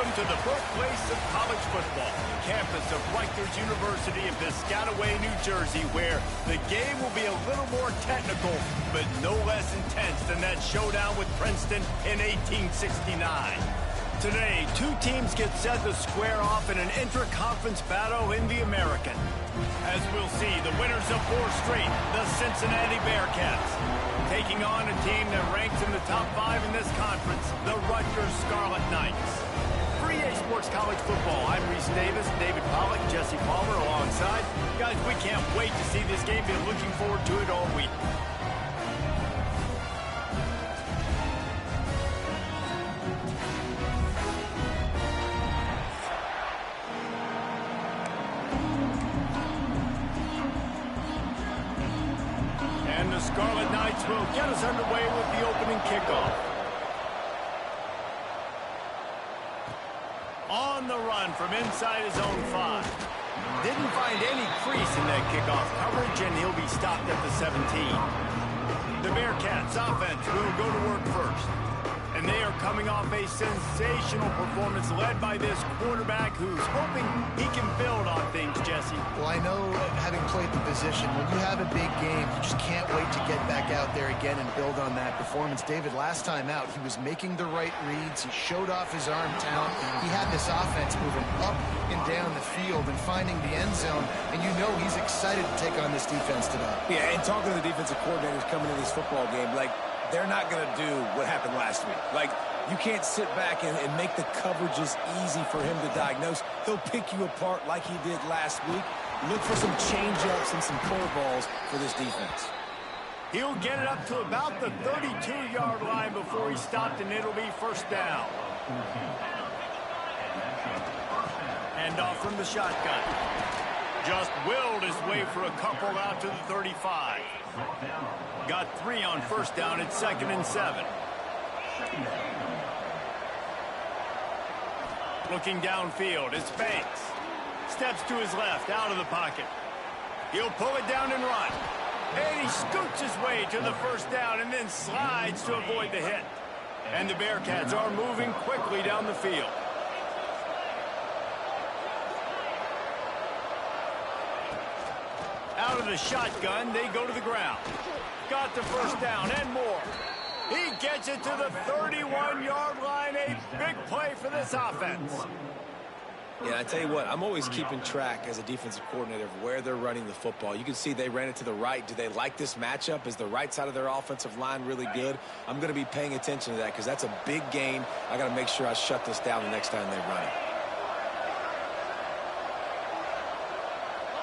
Welcome to the birthplace of college football, the campus of Rutgers University in Piscataway, New Jersey, where the game will be a little more technical, but no less intense than that showdown with Princeton in 1869. Today, two teams get set to square off in an intra-conference battle in the American. As we'll see, the winners of 4 straight, the Cincinnati Bearcats, taking on a team that ranks in the top 5 in this conference, the Rutgers Scarlet Knights. For EA Sports College Football, I'm Reese Davis, David Pollack, Jesse Palmer alongside. Guys, we can't wait to see this game. Been looking forward to it all week. And the Scarlet Knights will get us underway with the opening kickoff. On the run from inside his own 5. Didn't find any crease in that kickoff coverage, and he'll be stopped at the 17. The Bearcats offense will go to work first. And they are coming off a sensational performance led by this quarterback who's hoping he can build on things, Jesse. Well, I know, having played the position, when you have a big game, you just can't wait to get back out there again and build on that performance. David, last time out, he was making the right reads. He showed off his arm talent. He had this offense moving up and down the field and finding the end zone. And you know he's excited to take on this defense today. Yeah, and talking to the defensive coordinators coming into this football game, like, they're not going to do what happened last week. Like, you can't sit back and make the coverages easy for him to diagnose. He'll pick you apart like he did last week. Look for some change-ups and some curveballs for this defense. He'll get it up to about the 32-yard line before he's stopped, and it'll be first down. And off from the shotgun. Just willed his way for a couple out to the 35. Got 3 on first down at 2nd and 7. Looking downfield, it's Banks. Steps to his left, out of the pocket. He'll pull it down and run. And he scoots his way to the first down and then slides to avoid the hit. And the Bearcats are moving quickly down the field. Out of the shotgun, they go to the ground. Got the first down and more. He gets it to the 31-yard line. A big play for this offense. Yeah, I tell you what, I'm always keeping track as a defensive coordinator of where they're running the football. You can see they ran it to the right. Do they like this matchup? Is the right side of their offensive line really good? I'm going to be paying attention to that because that's a big gain. I got to make sure I shut this down the next time they run it.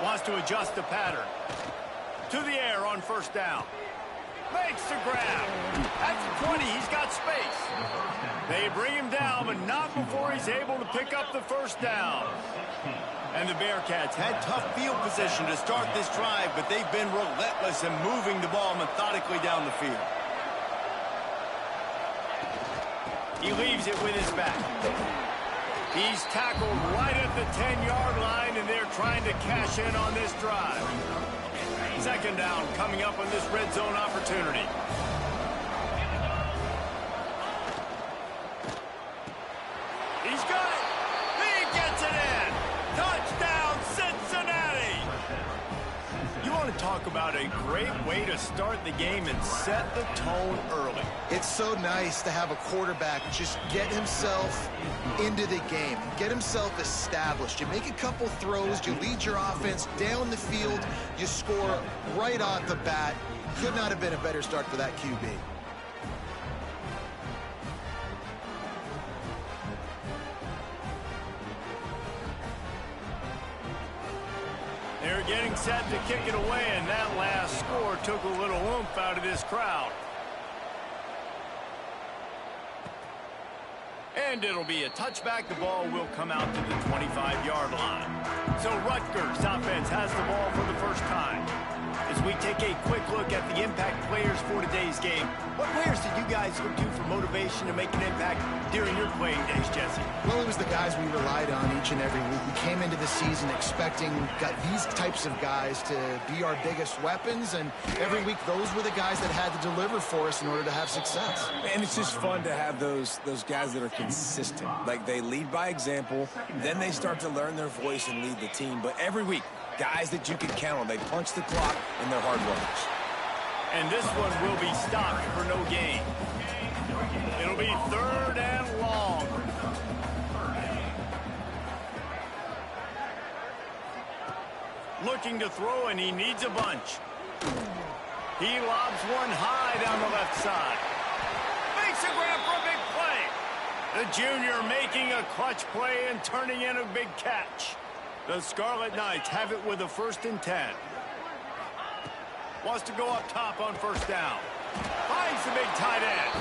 Wants to adjust the pattern. To the air on first down. Makes the grab. At the 20, he's got space. They bring him down, but not before he's able to pick up the first down. And the Bearcats had tough field position to start this drive, but they've been relentless in moving the ball methodically down the field. He leaves it with his back. He's tackled right at the 10-yard line, and they're trying to cash in on this drive. 2nd down coming up on this red zone opportunity. He's got it. He gets it in. Touchdown, Cincinnati. You want to talk about a great way to start the game and set the tone early. It's so nice to have a quarterback just get himself into the game, get himself established. You make a couple throws, you lead your offense down the field, you score right off the bat. Could not have been a better start for that QB. They're getting set to kick it away, and that last score took a little oomph out of this crowd. And it'll be a touchback. The ball will come out to the 25-yard line. So Rutgers offense has the ball for the first time. As we take a quick look at the impact players for today's game, what players did you guys look to for motivation to make an impact during your playing days, Jesse? Well, it was the guys we relied on each and every week. We came into the season expecting these types of guys to be our biggest weapons, and every week those were the guys that had to deliver for us in order to have success. And it's just fun to have those guys that are consistent. Like, they lead by example, then they start to learn their voice and lead the team. But every week, guys that you can count on, they punch the clock and they're hard workers. And this one will be stopped for no gain. It'll be 3rd and long. Looking to throw, and he needs a bunch. He lobs one high down the left side. Makes a grab for a big play. The junior making a clutch play and turning in a big catch. The Scarlet Knights have it with a 1st and 10. Wants to go up top on 1st down. Finds the big tight end.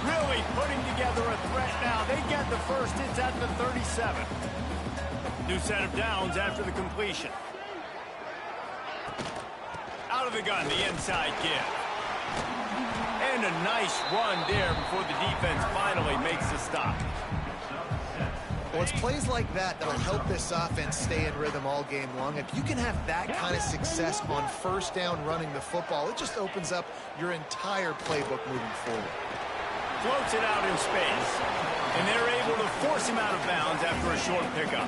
Really putting together a threat now. They get the first. It's at the 37. New set of downs after the completion. Out of the gun, the inside give. And a nice run there before the defense finally makes the stop. Well, it's plays like that that'll help this offense stay in rhythm all game long. If you can have that kind of success on 1st down running the football, it just opens up your entire playbook moving forward. Floats it out in space. And they're able to force him out of bounds after a short pickup.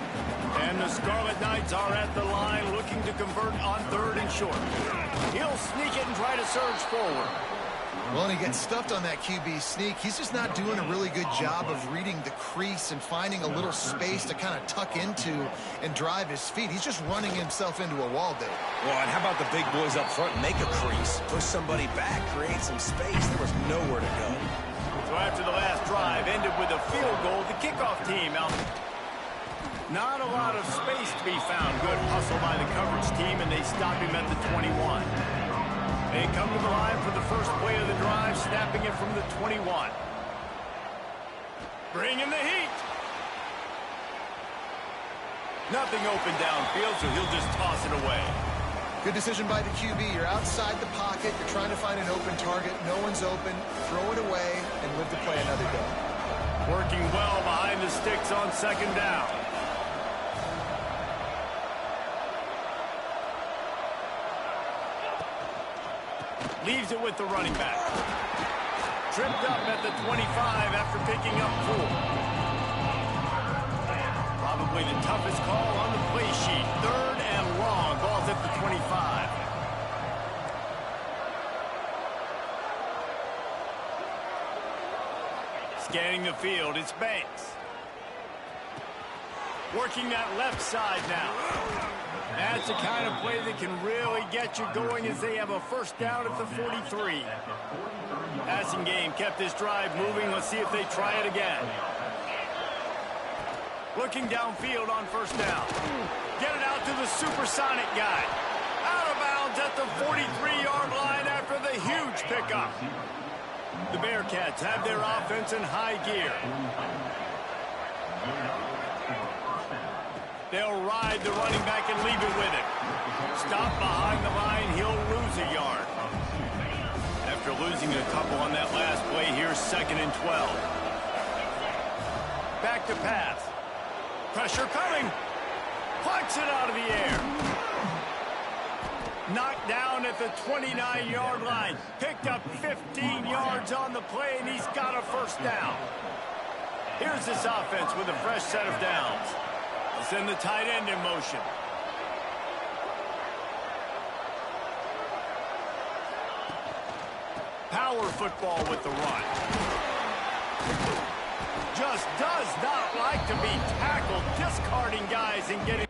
And the Scarlet Knights are at the line looking to convert on 3rd and short. He'll sneak it and try to surge forward. Well, and he gets stuffed on that QB sneak. He's just not doing a really good job of reading the crease and finding a little space to kind of tuck into and drive his feet. He's just running himself into a wall there. Well, and how about the big boys up front? Make a crease, push somebody back, create some space. There was nowhere to go. So after the last drive ended with a field goal, the kickoff team out. Not a lot of space to be found. Good hustle by the coverage team, and they stop him at the 21. They come to the line for the first play of the drive, snapping it from the 21. Bringing the heat. Nothing open downfield, so he'll just toss it away. Good decision by the QB. You're outside the pocket. You're trying to find an open target. No one's open. Throw it away and live to play another day. Working well behind the sticks on 2nd down. Leaves it with the running back. Tripped up at the 25 after picking up 4. Probably the toughest call on the play sheet. 3rd and long. Ball's at the 25. Scanning the field, it's Banks. Working that left side now. That's the kind of play that can really get you going as they have a 1st down at the 43. Passing game kept this drive moving. Let's see if they try it again. Looking downfield on 1st down. Get it out to the supersonic guy. Out of bounds at the 43-yard line after the huge pickup. The Bearcats have their offense in high gear. They'll ride the running back and leave it with him. Stop behind the line, he'll lose a yard. After losing a couple on that last play, here's 2nd and 12. Back to pass. Pressure coming. Plucks it out of the air. Knocked down at the 29-yard line. Picked up 15 yards on the play, and he's got a 1st down. Here's this offense with a fresh set of downs. Send the tight end in motion. Power football with the run. Just does not like to be tackled, discarding guys and getting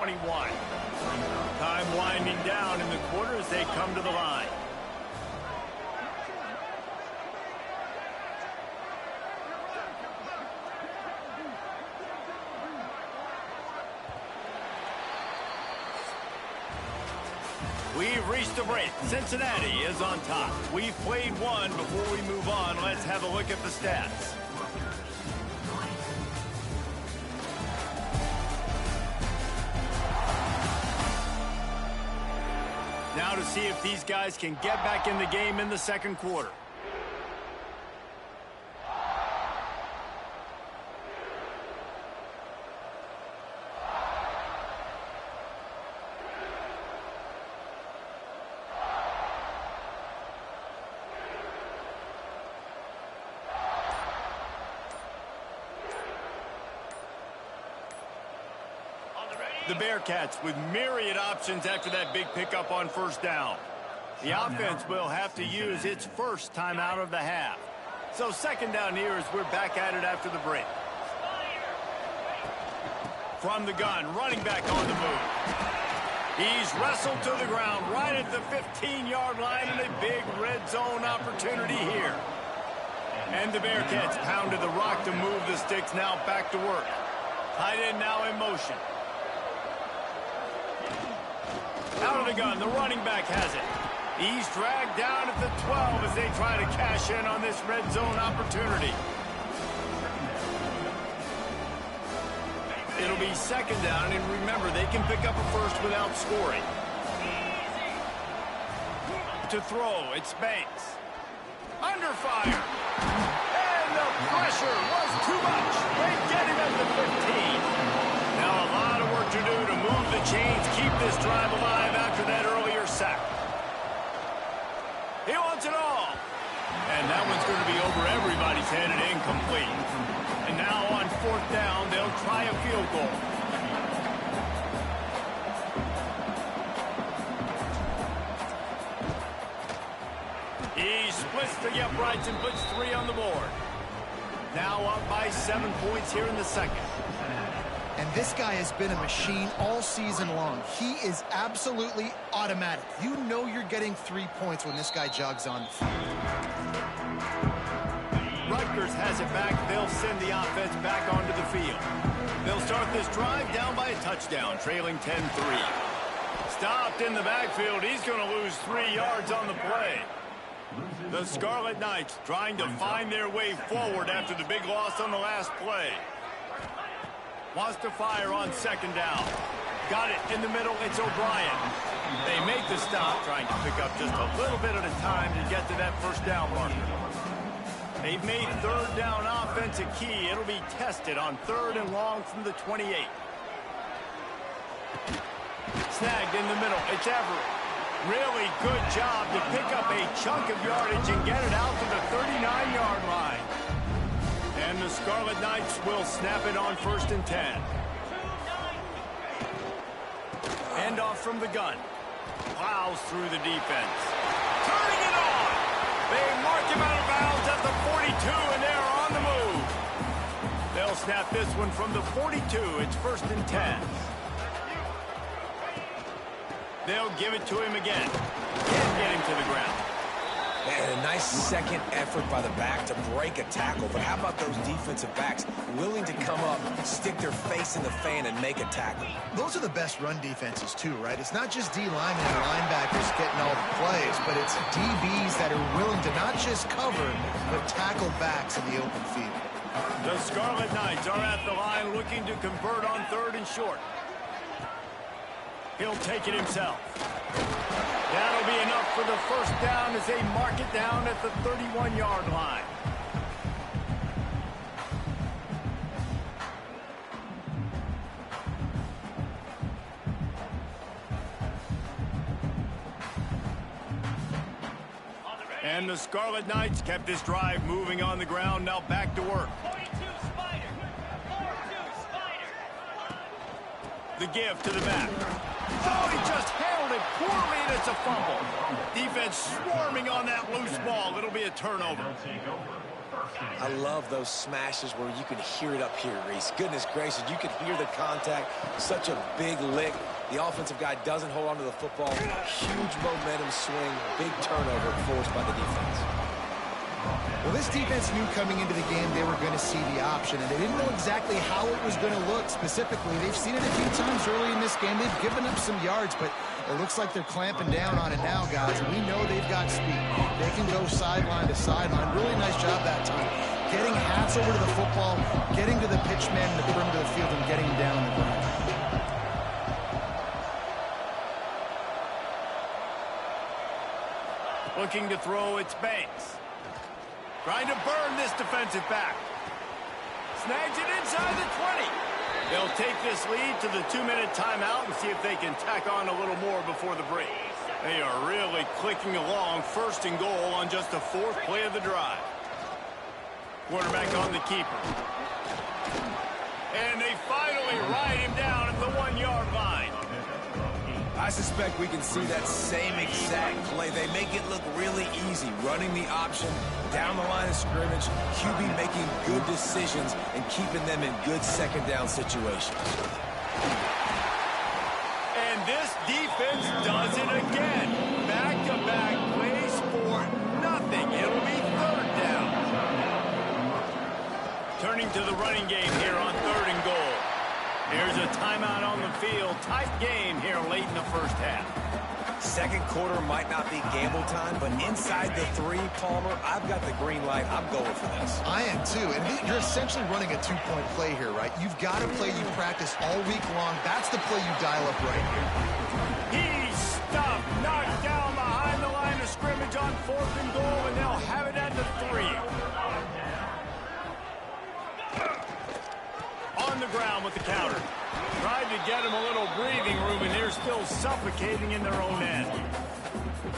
21. Time winding down in the quarter as they come to the line. We've reached a break. Cincinnati is on top. We've played one. Before we move on, let's have a look at the stats. Now to see if these guys can get back in the game in the second quarter. The Bearcats with myriad options after that big pickup on first down. The offense will have to use its first timeout of the half. So second down here as we're back at it after the break. From the gun, running back on the move. He's wrestled to the ground right at the 15-yard line and a big red zone opportunity here. And the Bearcats pounded the rock to move the sticks, now back to work. Tight end now in motion. Out of the gun, the running back has it. He's dragged down at the 12 as they try to cash in on this red zone opportunity. It'll be second down, and remember, they can pick up a first without scoring. To throw, it's Banks. Under fire. And the pressure was too much. They get him at the 15. Now a lot of work to do to move the chains, keep this drive alive after that earlier sack. He wants it all. And that one's going to be over everybody's head and incomplete. And now on fourth down, they'll try a field goal. He splits the uprights and puts 3 on the board. Now up by 7 points here in the second. And this guy has been a machine all season long. He is absolutely automatic. You know you're getting 3 points when this guy jogs on the field. Rutgers has it back. They'll send the offense back onto the field. They'll start this drive down by a touchdown, trailing 10-3. Stopped in the backfield. He's going to lose 3 yards on the play. The Scarlet Knights trying to find their way forward after the big loss on the last play. Wants to fire on second down. Got it in the middle. It's O'Brien. They make the stop, trying to pick up just a little bit at a time to get to that first down marker. They've made third down offense a key. It'll be tested on 3rd and long from the 28. Snagged in the middle. It's Everett. Really good job to pick up a chunk of yardage and get it out to the 39-yard line. And the Scarlet Knights will snap it on 1st and 10. Hand off from the gun. Plows through the defense. Turning it on. They mark him out of bounds at the 42, and they're on the move. They'll snap this one from the 42. It's 1st and 10. They'll give it to him again. Can't get him to the ground. Man, a nice second effort by the back to break a tackle. But how about those defensive backs willing to come up, stick their face in the fan, and make a tackle? Those are the best run defenses, too, right? It's not just D linemen and linebackers getting all the plays, but it's DBs that are willing to not just cover, but tackle backs in the open field. The Scarlet Knights are at the line looking to convert on 3rd and short. He'll take it himself. That'll be enough for the first down as they mark it down at the 31-yard line. And the Scarlet Knights kept this drive moving on the ground, now back to work. 42 Spider. 4-2 Spider. The give to the back. Oh, he just handled it poorly, and it's a fumble. Defense swarming on that loose ball. It'll be a turnover. I love those smashes where you can hear it up here, Reese. Goodness gracious, you can hear the contact. Such a big lick. The offensive guy doesn't hold on to the football. Huge momentum swing, big turnover forced by the defense. Well, this defense knew coming into the game they were going to see the option, and they didn't know exactly how it was going to look specifically. They've seen it a few times early in this game. They've given up some yards, but it looks like they're clamping down on it now, guys. And we know they've got speed. They can go sideline to sideline. Really nice job that time. Getting hats over to the football, getting to the pitch man in the perimeter of the field, and getting down the ground. Looking to throw, it's Banks. Trying to burn this defensive back. Snags it inside the 20. They'll take this lead to the 2-minute timeout and see if they can tack on a little more before the break. They are really clicking along, 1st and goal on just the 4th play of the drive. Quarterback on the keeper. And they finally ride him down at the 1-yard line. I suspect we can see that same exact play. They make it look really easy, running the option down the line of scrimmage, QB making good decisions and keeping them in good 2nd down situations. And this defense does it again. Back-to-back plays for nothing. It'll be 3rd down. Turning to the running game here on 3rd and goal. Here's a timeout on the field. Tight game here late in the 1st half. 2nd quarter might not be gamble time, but inside the 3, Palmer, I've got the green light. I'm going for this. I am too, and you're essentially running a 2-point play here, right? You've got a play you practice all week long. That's the play you dial up right here. He's stuffed, knocked down behind the line of scrimmage on 4th and goal, and they'll have it at the 3. On the ground with the counter. Tried to get him a little breathing room, and they're still suffocating in their own end.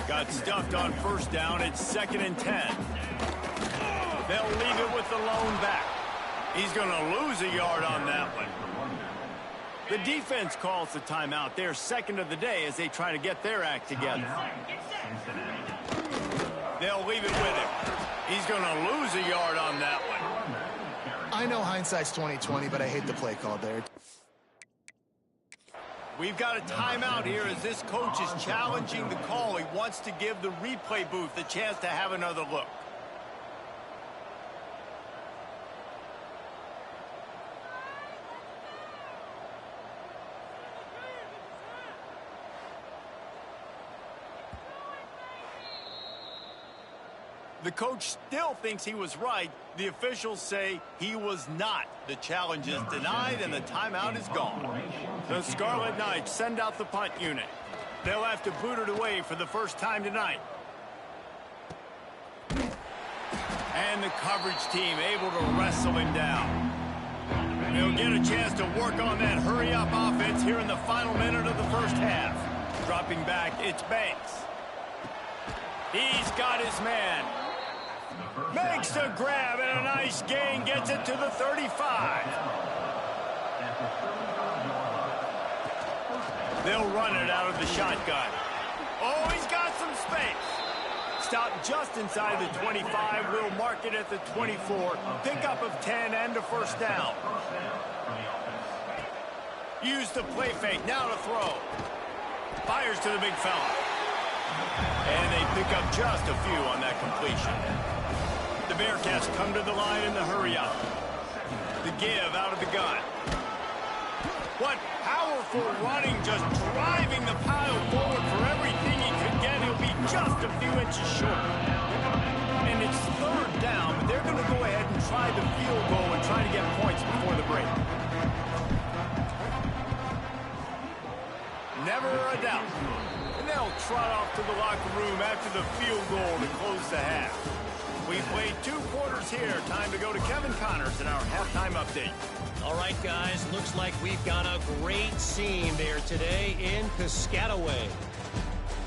Got stuffed on 1st down. It's 2nd and 10. They'll leave it with the lone back. He's going to lose a yard on that one. The defense calls the timeout. They're 2nd of the day as they try to get their act together. They'll leave it with him. He's going to lose a yard on that one. I know hindsight's 20/20, but I hate the play call there. We've got a timeout here as this coach is challenging the call. He wants to give the replay booth a chance to have another look. The coach still thinks he was right. The officials say he was not. The challenge is denied and the timeout is gone. The Scarlet Knights send out the punt unit. They'll have to boot it away for the first time tonight. And the coverage team able to wrestle him down. They'll get a chance to work on that hurry-up offense here in the final minute of the 1st half. Dropping back, it's Banks. He's got his man. Makes the grab and a nice gain, gets it to the 35. They'll run it out of the shotgun. Oh, he's got some space. Stopped just inside the 25. We'll mark it at the 24. Pickup of 10 and a 1st down. Use the play fake. Now to throw. Fires to the big fella. And they pick up just a few on that completion. The Bearcats come to the line in the hurry-up. The give out of the gun. What powerful running, just driving the pile forward for everything he could get. He'll be just a few inches short. And it's 3rd down, but they're going to go ahead and try the field goal and try to get points before the break. Never a doubt. And they'll trot off to the locker room after the field goal to close the half. We've played 2 quarters here. Time to go to Kevin Connors in our halftime update. All right, guys, looks like we've got a great scene there today in Piscataway.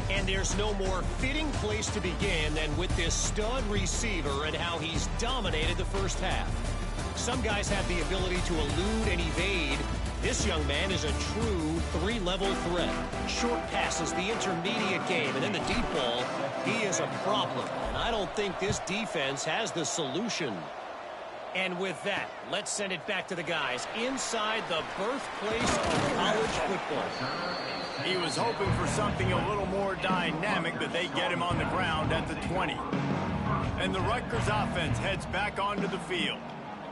And there's no more fitting place to begin than with this stud receiver and how he's dominated the 1st half. Some guys have the ability to elude and evade. This young man is a true 3-level threat. Short passes, the intermediate game, and then the deep ball. He is a problem, and I don't think this defense has the solution. And with that, let's send it back to the guys inside the birthplace of college football. He was hoping for something a little more dynamic, but they get him on the ground at the 20. And the Rutgers offense heads back onto the field.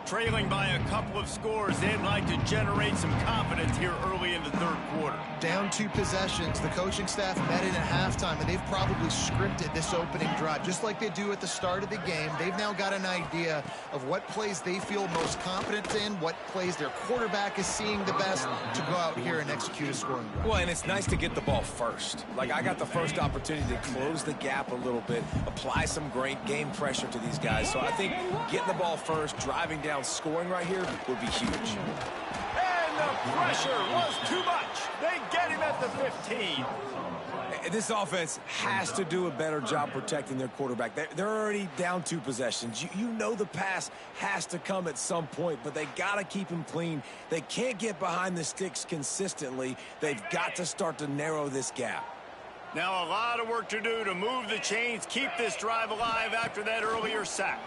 Trailing by a couple of scores, they'd like to generate some confidence here early in the third quarter. Down 2 possessions, the coaching staff met in at halftime, and they've probably scripted this opening drive. Just like they do at the start of the game, they've now got an idea of what plays they feel most confident in, what plays their quarterback is seeing the best to go out here and execute a scoring drive. Well, and it's nice to get the ball first. Like, I got the first opportunity to close the gap a little bit, apply some great game pressure to these guys. So I think getting the ball first, driving down, scoring right here would be huge. And the pressure was too much. They get him at the 15. This offense has to do a better job protecting their quarterback. They're already down 2 possessions. You know the pass has to come at some point, but they got to keep him clean. They can't get behind the sticks consistently. They've got to start to narrow this gap. Now a lot of work to do to move the chains, keep this drive alive after that earlier sack.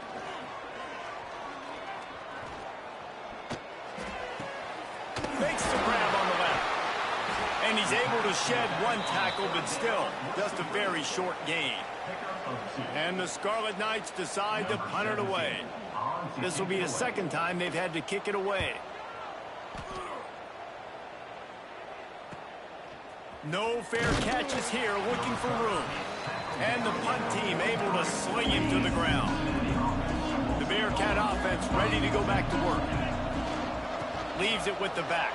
Makes the grab on the left. And he's able to shed 1 tackle, but still just a very short gain. And the Scarlet Knights decide to punt it away. This will be the second time they've had to kick it away. No fair catches here, looking for room. And the punt team able to sling him to the ground. The Bearcat offense ready to go back to work. Leaves it with the back.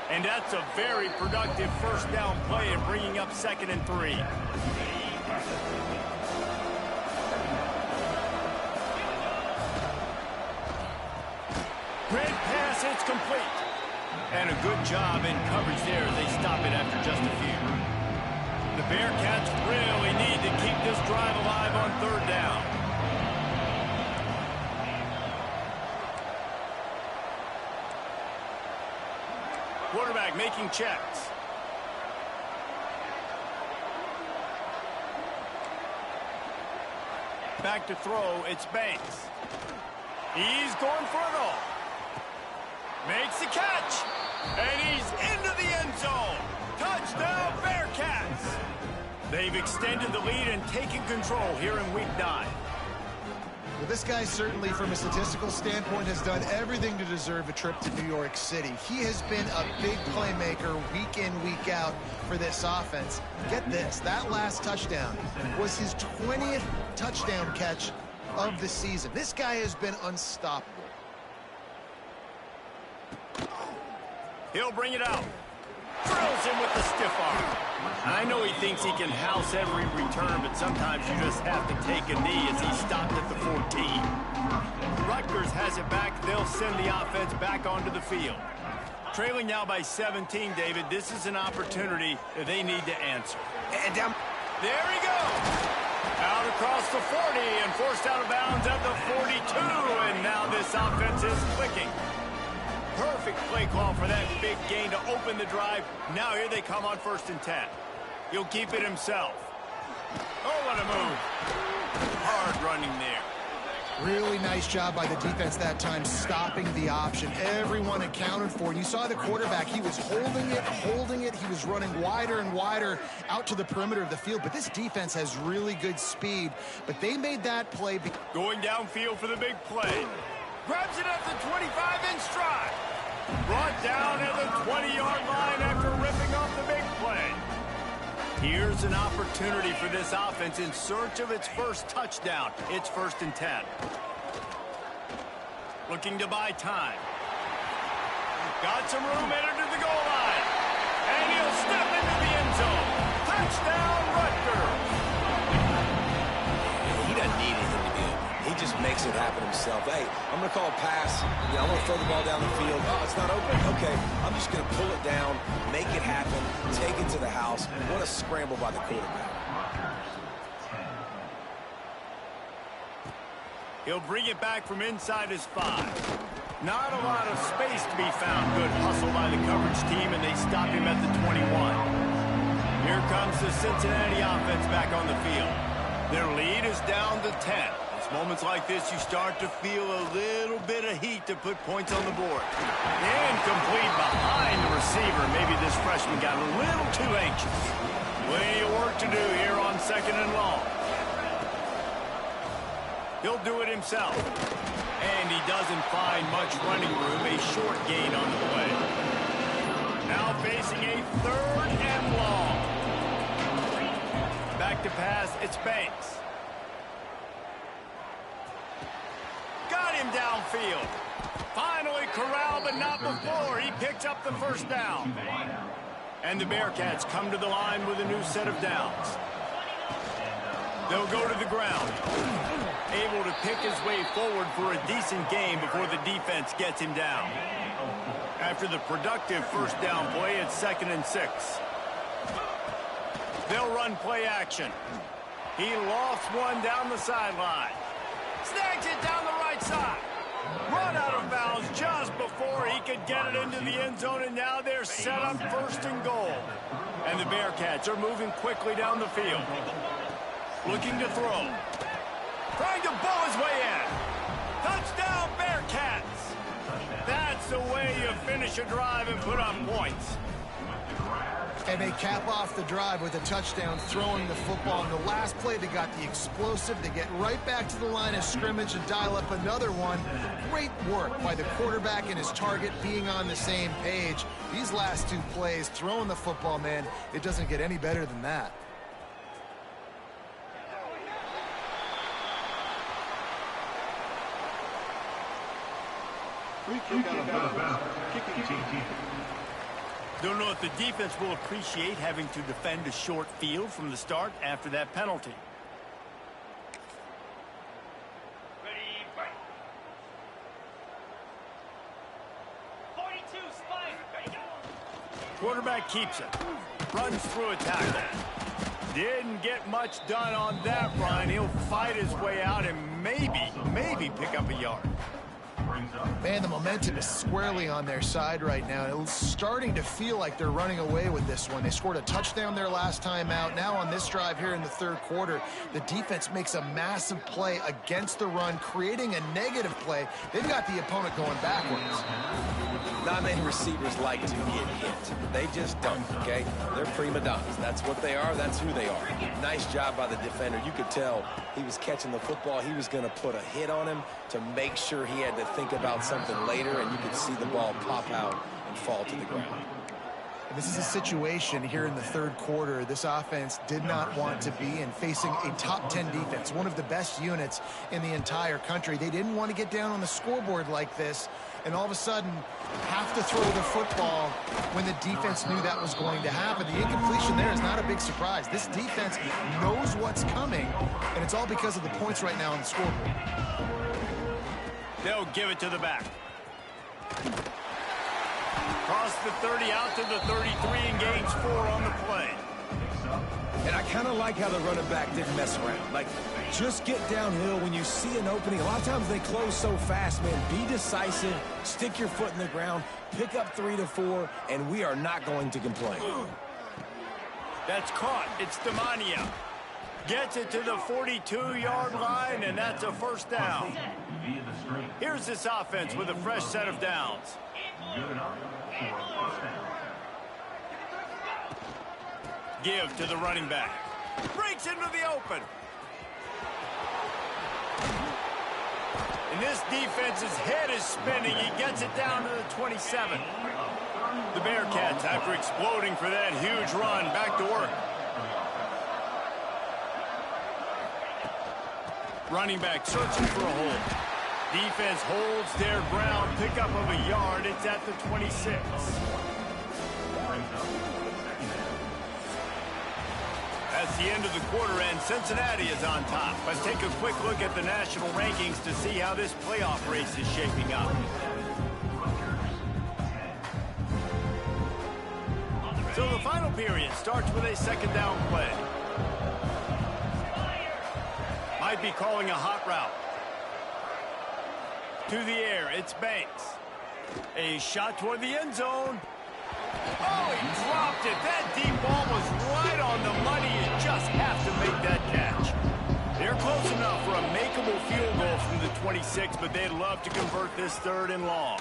And that's a very productive first down play and bringing up 2nd and 3. Great pass, it's complete. And a good job in coverage there. They stop it after just a few. The Bearcats really need to keep this drive alive on 3rd down. Quarterback making checks. Back to throw, it's Banks. He's going for it all. Makes the catch. And he's into the end zone. Touchdown, Bearcats. They've extended the lead and taken control here in Week 9. Well, this guy certainly, from a statistical standpoint, has done everything to deserve a trip to New York City. He has been a big playmaker week in, week out for this offense. Get this, that last touchdown was his 20th touchdown catch of the season. This guy has been unstoppable. He'll bring it out. Drills him with the stiff arm. I know he thinks he can house every return, but sometimes you just have to take a knee as he stopped at the 14. Rutgers has it back. They'll send the offense back onto the field. Trailing now by 17, David. This is an opportunity that they need to answer. And down. There he goes. Out across the 40 and forced out of bounds at the 42. And now this offense is clicking. Perfect play call for that big gain to open the drive. Now here they come on 1st and 10. He'll keep it himself. Oh, what a move. Hard running there. Really nice job by the defense that time, stopping the option. Everyone accounted for it. You saw the quarterback. He was holding it. He was running wider and wider out to the perimeter of the field. But this defense has really good speed. But they made that play. Going downfield for the big play. Grabs it at the 25 in stride. Brought down at the 20-yard line after ripping off the big play. Here's an opportunity for this offense in search of its first touchdown. It's 1st and 10. Looking to buy time. Got some room headed to the goal line. And he'll step into the end zone. Touchdown, Rutgers. He doesn't need anything to do. He just makes it happen himself. Hey, I'm going to call a pass. I'm going to throw the ball down the field. Oh, it's not open? Okay, I'm just going to pull it down, make it happen, take it to the house. What a scramble by the quarterback. He'll bring it back from inside his 5. Not a lot of space to be found. Good hustle by the coverage team, and they stop him at the 21. Here comes the Cincinnati offense back on the field. Their lead is down to 10. It's moments like this you start to feel a little bit of heat to put points on the board. Incomplete behind the receiver. Maybe this freshman got a little too anxious. Plenty of work to do here on 2nd and long. He'll do it himself. And he doesn't find much running room. A short gain on the play. Now facing a 3rd and long. Back to pass, it's Banks. Got him downfield. Finally corralled, but not before. He picks up the 1st down. And the Bearcats come to the line with a new set of downs. They'll go to the ground. Able to pick his way forward for a decent game before the defense gets him down. After the productive 1st down play, it's 2nd and 6. They'll run play action. He lofts one down the sideline. Snags it down the right side. Run out of bounds just before he could get it into the end zone, and now they're set up 1st and goal. And the Bearcats are moving quickly down the field. Looking to throw. Trying to bull his way in. Touchdown, Bearcats. That's the way you finish a drive and put up points. And they cap off the drive with a touchdown, throwing the football. In the last play, they got the explosive. They get right back to the line of scrimmage and dial up another one. Great work by the quarterback and his target being on the same page. These last 2 plays, throwing the football, man, it doesn't get any better than that. Don't know if the defense will appreciate having to defend a short field from the start after that penalty. Ready, fight. 42, Spider. Ready, go. Quarterback keeps it. Runs through a tackle. Didn't get much done on that run. He'll fight his way out and maybe pick up a yard. Man, the momentum is squarely on their side right now. It's starting to feel like they're running away with this one. They scored a touchdown their last time out. Now on this drive here in the 3rd quarter, the defense makes a massive play against the run, creating a negative play. They've got the opponent going backwards. Not many receivers like to get hit. They just don't, okay? They're prima donnas. That's what they are. That's who they are. Nice job by the defender. You could tell he was catching the football. He was going to put a hit on him to make sure he had to think about something later, and you could see the ball pop out and fall to the ground. This is a situation here in the 3rd quarter this offense did not want to be in, facing a top 10 defense, one of the best units in the entire country. They didn't want to get down on the scoreboard like this and all of a sudden have to throw the football when the defense knew that was going to happen. The incompletion there is not a big surprise. This defense knows what's coming, and it's all because of the points right now on the scoreboard. They'll give it to the back. Cross the 30 out to the 33 and gains 4 on the play. And I kind of like how the running back didn't mess around. Like, just get downhill when you see an opening. A lot of times they close so fast, man. Be decisive, stick your foot in the ground, pick up 3 to 4, and we are not going to complain. That's caught. It's Demania. Gets it to the 42-yard line, and that's a 1st down. Here's this offense with a fresh set of downs. Give to the running back. Breaks into the open. And this defense's head is spinning. He gets it down to the 27. The Bearcats, after exploding for that huge run, back to work. Running back searching for a hole. Defense holds their ground. Pickup of a yard. It's at the 26. That's the end of the quarter, and Cincinnati is on top. Let's take a quick look at the national rankings to see how this playoff race is shaping up. So the final period starts with a 2nd down play. Might be calling a hot route. To the air, it's Banks. A shot toward the end zone. Oh, he dropped it. That deep ball was right on the money. You just have to make that catch. They're close enough for a makeable field goal from the 26, but they'd love to convert this 3rd and long.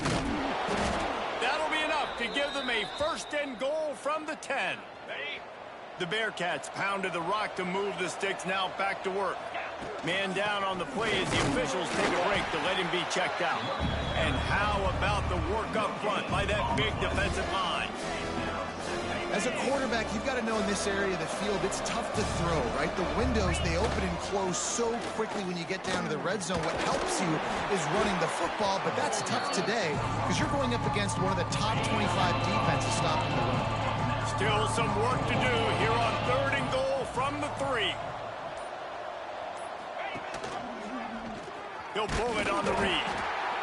That'll be enough to give them a 1st and goal from the 10. Ready? The Bearcats pounded the rock to move the sticks, now back to work. Man down on the play as the officials take a break to let him be checked out. And how about the work up front by that big defensive line? As a quarterback, you've got to know in this area of the field, it's tough to throw, right? The windows, they open and close so quickly when you get down to the red zone. What helps you is running the football, but that's tough today because you're going up against one of the top 25 defenses stopping the run. Still some work to do here on 3rd and goal from the 3. He'll pull it on the read.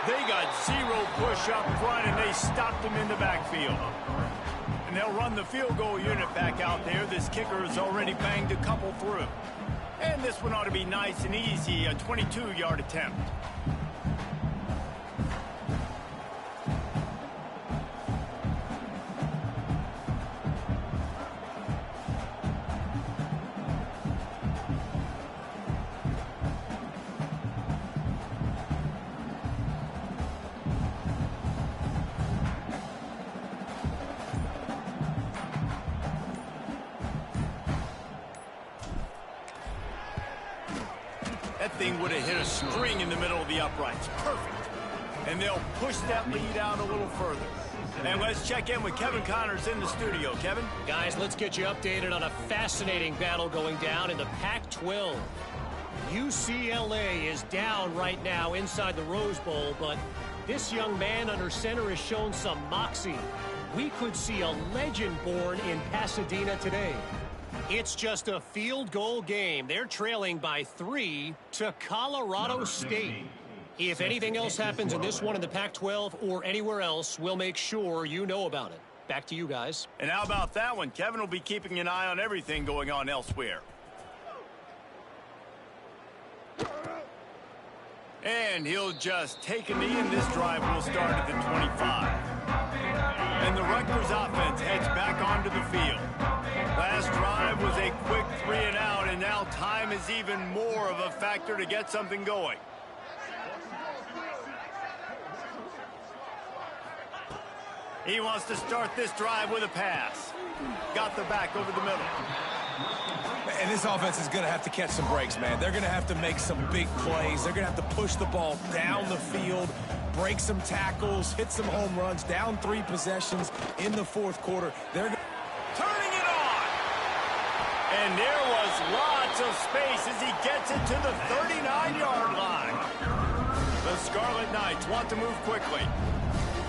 They got 0 push up front, and they stopped him in the backfield. And they'll run the field goal unit back out there. This kicker has already banged a couple through. And this one ought to be nice and easy, a 22-yard attempt. That thing would have hit a string in the middle of the uprights. Perfect. And they'll push that lead out a little further. And let's check in with Kevin Connors in the studio. Kevin? Guys, let's get you updated on a fascinating battle going down in the Pac-12. UCLA is down right now inside the Rose Bowl, but this young man under center has shown some moxie. We could see a legend born in Pasadena today. It's just a field goal game. They're trailing by 3 to Colorado State. If anything else happens in this one in the Pac-12 or anywhere else, we'll make sure you know about it. Back to you guys. And how about that one? Kevin will be keeping an eye on everything going on elsewhere. And he'll just take a knee, and this drive will start at the 25. And the Rutgers offense heads back onto the field. Last drive was a quick 3 and out, and now time is even more of a factor to get something going. He wants to start this drive with a pass. Got the back over the middle. And this offense is going to have to catch some breaks, man. They're going to have to make some big plays. They're going to have to push the ball down the field, break some tackles, hit some home runs, down 3 possessions in the 4th quarter. They're turning it on. And there was lots of space as he gets it to the 39-yard line. The Scarlet Knights want to move quickly.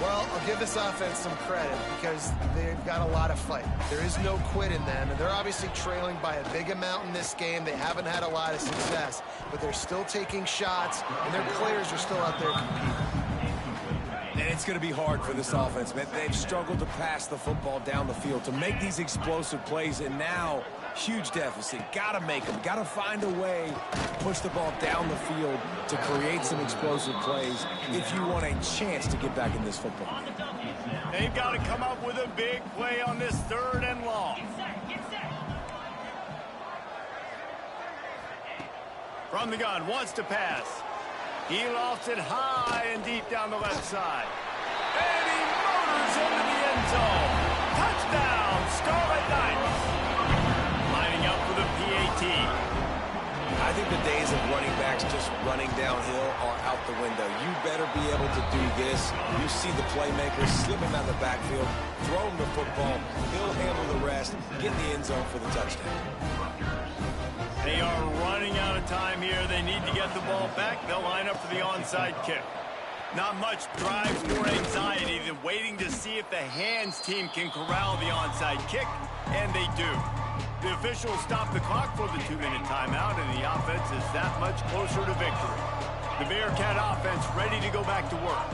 Well, I'll give this offense some credit because they've got a lot of fight. There is no quit in them, and they're obviously trailing by a big amount in this game. They haven't had a lot of success, but they're still taking shots, and their players are still out there competing. And it's going to be hard for this offense, man. They've struggled to pass the football down the field, to make these explosive plays, and now huge deficit. Got to make them. Got to find a way to push the ball down the field to create some explosive plays if you want a chance to get back in this football. They've got to come up with a big play on this 3rd and long. From the gun, wants to pass. He lofts it high and deep down the left side. And he motors into the end zone. Touchdown, Scarlet Knights. Lining up for the PAT. I think the days of running backs just running downhill are out the window. You better be able to do this. You see the playmakers slip him out of the backfield, throw him the football. He'll handle the rest, get in the end zone for the touchdown. They are running out of time here. They need to get the ball back. They'll line up for the onside kick. Not much drives more anxiety than waiting to see if the hands team can corral the onside kick, and they do. The officials stop the clock for the 2-minute timeout, and the offense is that much closer to victory. The Bearcat offense ready to go back to work.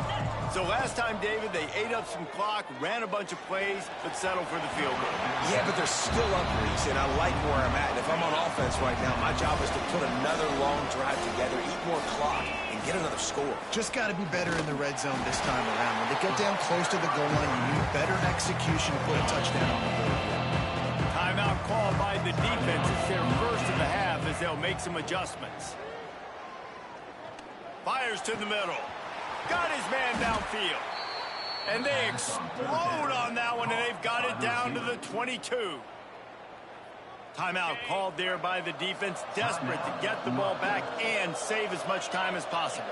So last time, David, they ate up some clock, ran a bunch of plays, but settled for the field goal. Yeah, but they're still up, Reese, and I like where I'm at. And if I'm on offense right now, my job is to put another long drive together, eat more clock, and get another score. Just got to be better in the red zone this time around. When they get down close to the goal line, you need Better execution to put a touchdown on the board here. Timeout called by the defense. It's their first of the half as they'll make some adjustments. Fires to the middle. Got his man downfield. And they explode on that one, and they've got it down to the 22. Timeout called there by the defense, desperate to get the ball back and save as much time as possible.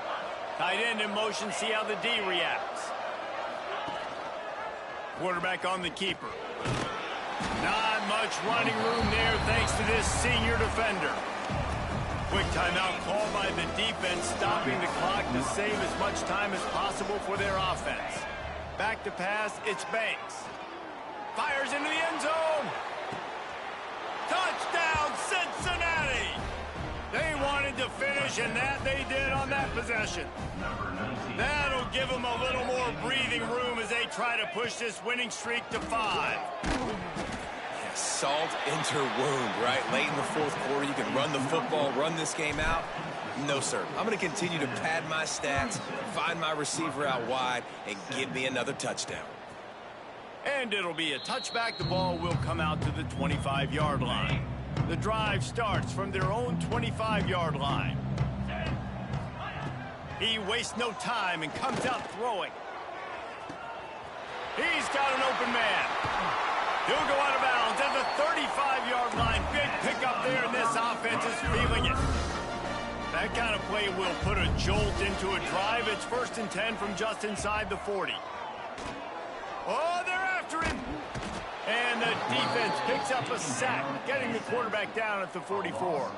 Tight end in motion, see how the D reacts. Quarterback on the keeper. Not much running room there thanks to this senior defender. Quick timeout called by the defense, stopping the clock to save as much time as possible for their offense. Back to pass, it's Banks. Fires into the end zone. Touchdown, Cincinnati! They wanted to finish, and that they did on that possession. That'll give them a little more breathing room as they try to push this winning streak to 5. Salt into wound, right? Late in the fourth quarter, you can run the football, run this game out. No, sir. I'm going to continue to pad my stats, find my receiver out wide, and give me another touchdown. And it'll be a touchback. The ball will come out to the 25-yard line. The drive starts from their own 25-yard line. He wastes no time and comes out throwing. He's got an open man. He'll go out of bounds at the 35-yard line. Big pickup there, and this offense is feeling it. That kind of play will put a jolt into a drive. It's 1st and 10 from just inside the 40. Oh, they're after him. And the defense picks up a sack, getting the quarterback down at the 44.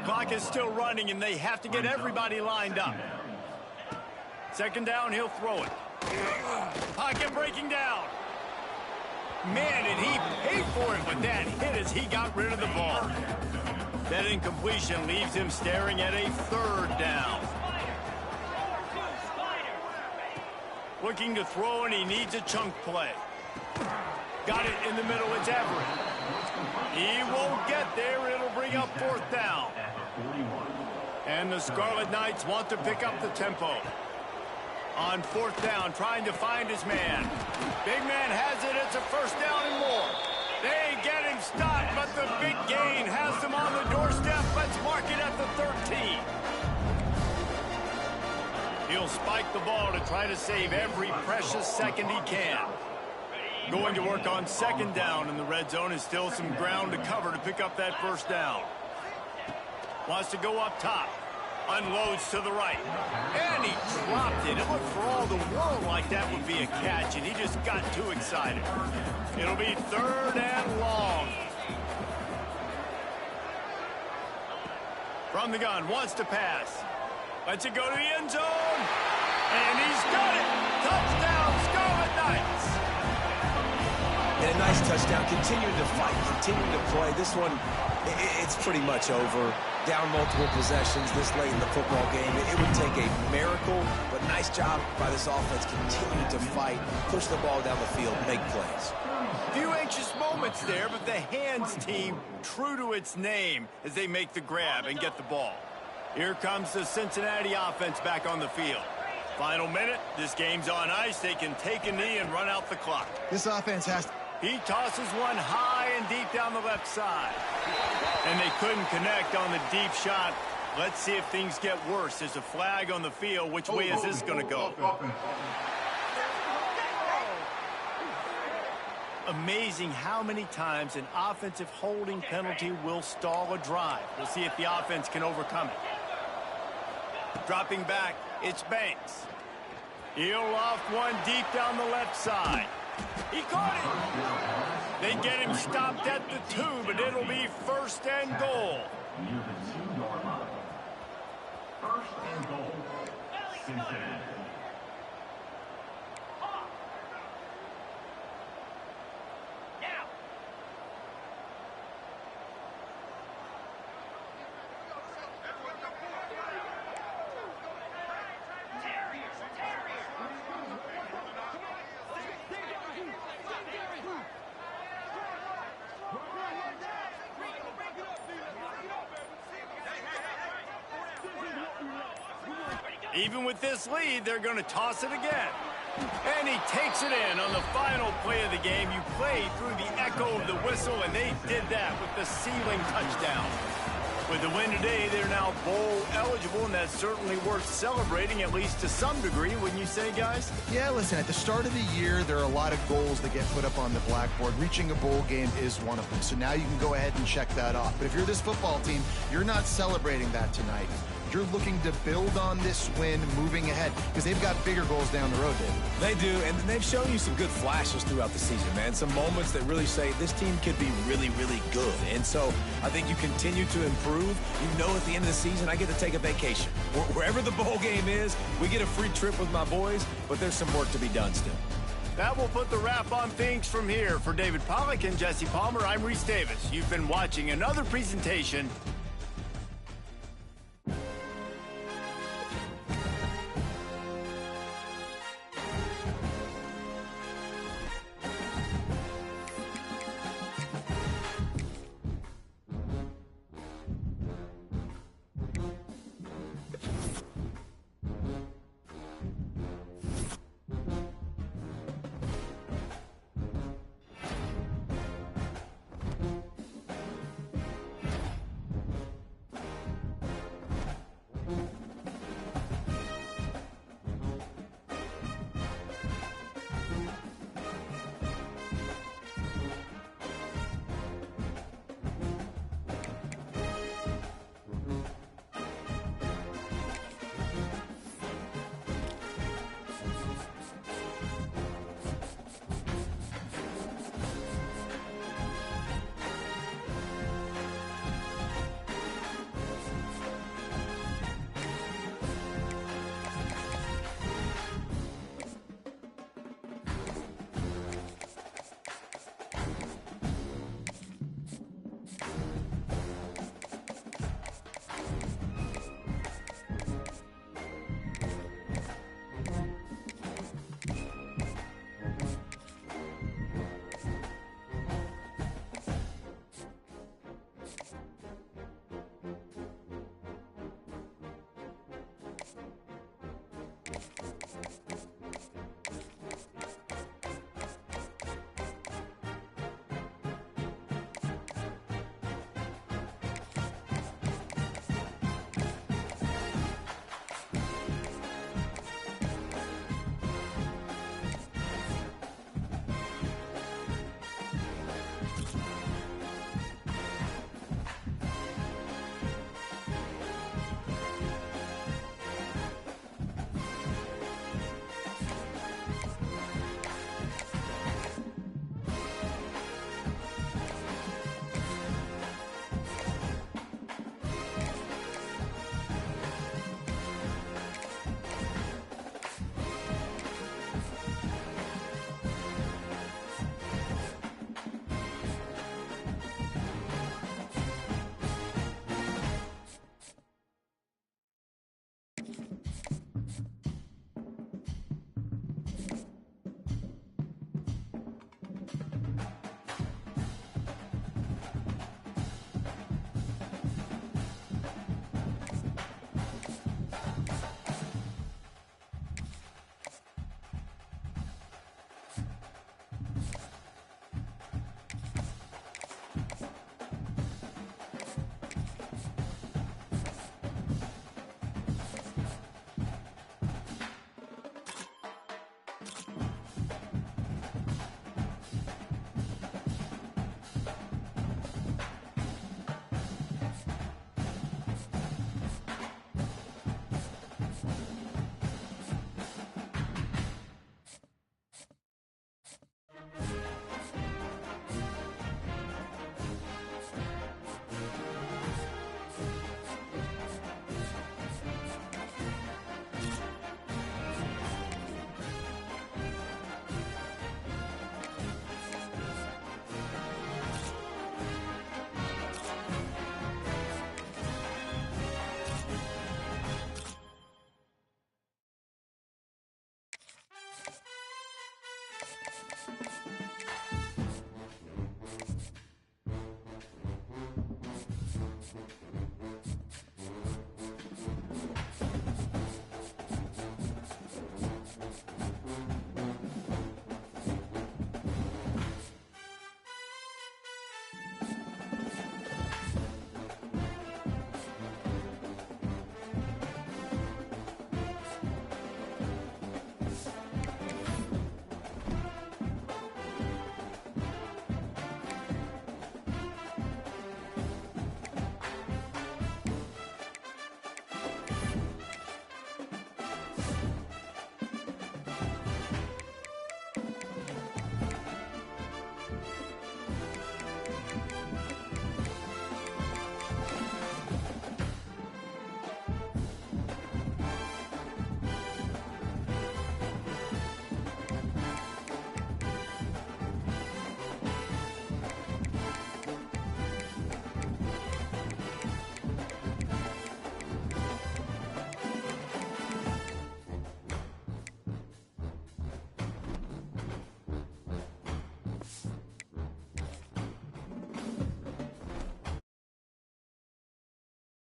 Clock is still running, and they have to get everybody lined up. 2nd down, he'll throw it. Pocket breaking down. Man, did he pay for it with that hit as he got rid of the ball. That incompletion leaves him staring at a 3rd down. Looking to throw, and he needs a chunk play. Got it in the middle, it's Everett. He won't get there, it'll bring up 4th down. And the Scarlet Knights want to pick up the tempo. On 4th down, trying to find his man. Big man has it, it's a 1st down and more. They get him stopped, but the big gain has them on the doorstep. Let's mark it at the 13. He'll spike the ball to try to save every precious second he can. Going to work on 2nd down in the red zone, and still some ground to cover to pick up that 1st down. Wants to go up top. Unloads to the right. And he dropped it. It looked for all the world like that would be a catch, and he just got too excited. It'll be 3rd and long. From the gun, wants to pass. Lets it go to the end zone. And he's got it. Touchdown, Scarlet Knights. And a nice touchdown, continuing to fight, continuing to play. This one, it's pretty much over. Down multiple possessions this late in the football game. It would take a miracle, but nice job by this offense continuing to fight, push the ball down the field, make plays. Few anxious moments there, but the hands team true to its name as they make the grab and get the ball. Here comes the Cincinnati offense back on the field. Final minute, this game's on ice. They can take a knee and run out the clock. This offense has to... He tosses one high and deep down the left side. And they couldn't connect on the deep shot. Let's see if things get worse. There's a flag on the field. Which way is this going to go? Amazing how many times an offensive holding penalty will stall a drive. We'll see if the offense can overcome it. Dropping back, it's Banks. He'll loft one deep down the left side. He caught it. They get him stopped at the 2, but it'll be 1st and goal. 1st and goal, Cincinnati. Even with this lead, they're going to toss it again. And he takes it in on the final play of the game. You played through the echo of the whistle, and they did that with the ceiling touchdown. With the win today, they're now bowl eligible, and that's certainly worth celebrating, at least to some degree, wouldn't you say, guys? Yeah, listen, at the start of the year, there are a lot of goals that get put up on the blackboard. Reaching a bowl game is one of them. So now you can go ahead and check that off. But if you're this football team, you're not celebrating that tonight. You're looking to build on this win moving ahead because they've got bigger goals down the road, David. They do, and they've shown you some good flashes throughout the season, man. Some moments that really say this team could be really, really good. And so I think you continue to improve. You know at the end of the season, I get to take a vacation. Wherever the bowl game is, we get a free trip with my boys, but there's some work to be done still. That will put the wrap on things from here. For David Pollack and Jesse Palmer, I'm Reese Davis. You've been watching another presentation